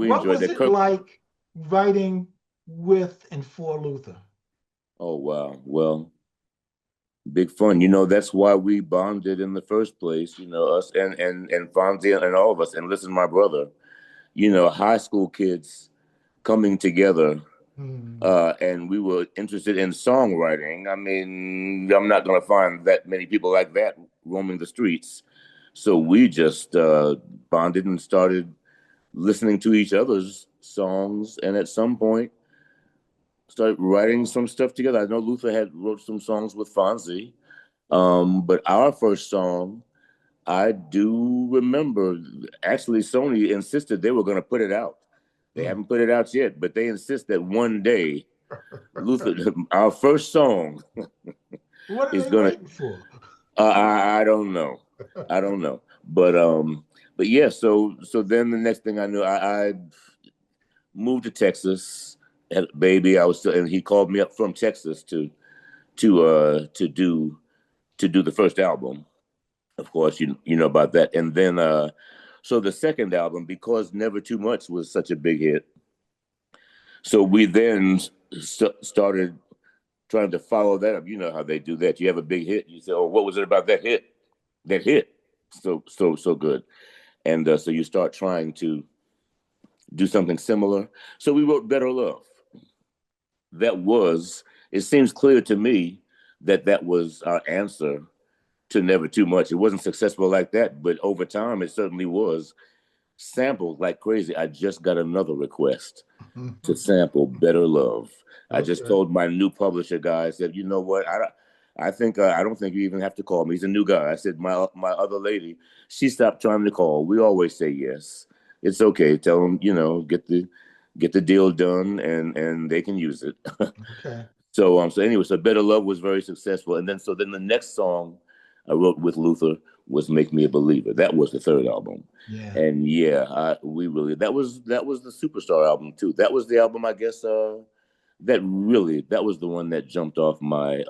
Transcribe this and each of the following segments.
we What enjoyed was that. it Kirk. like writing with and for Luther? Oh wow. Well, big fun. You know, that's why we bonded in the first place. You know, us and Fonzie and all of us. And listen, my brother. You know, high school kids coming together, Hmm. and we were interested in songwriting. I mean, I'm not going to find that many people like that roaming the streets. So we just bonded and started listening to each other's songs, and at some point started writing some stuff together. I know Luther had wrote some songs with Fonzie, but our first song, I do remember. Actually, Sony insisted they were going to put it out. They Hmm. haven't put it out yet, but they insist that one day Luther, our first song What are is they gonna. waiting for? I don't know, I don't know, but yeah. So then the next thing I knew, I moved to Texas. Had a baby, I was still, and he called me up from Texas to do the first album. Of course, you know about that, and then so the second album, because Never Too Much was such a big hit. So we then started trying to follow that up. You know how they do that. You have a big hit, you say, "Oh, what was it about that hit? That hit so good." And so you start trying to do something similar. So we wrote Better Love. That was. It seems clear to me that that was our answer to Never Too Much. It wasn't successful like that, but over time, it certainly was sampled like crazy. I just got another request to sample Better Love. I just Okay. told my new publisher guy, I said, you know what? I don't think you even have to call me. He's a new guy. I said, my other lady, she stopped trying to call. We always say yes. It's okay. Tell them, get the deal done and they can use it. Okay. So anyway, so Better Love was very successful. And then the next song I wrote with Luther was Make Me a Believer. That was the third album. Yeah. And yeah, we really that was the Superstar album too. That was the album I guess that was the one that jumped off my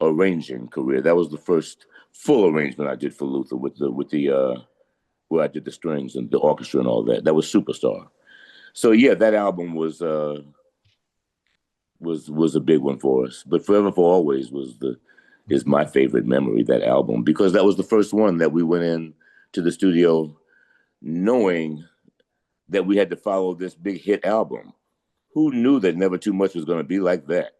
arranging career. That was the first full arrangement I did for Luther with the where I did the strings and the orchestra and all that. That was Superstar. So yeah, that album was a big one for us. But Forever for Always is my favorite memory, that album, because that was the first one that we went in to the studio knowing that we had to follow this big hit album. Who knew that Never Too Much was going to be like that?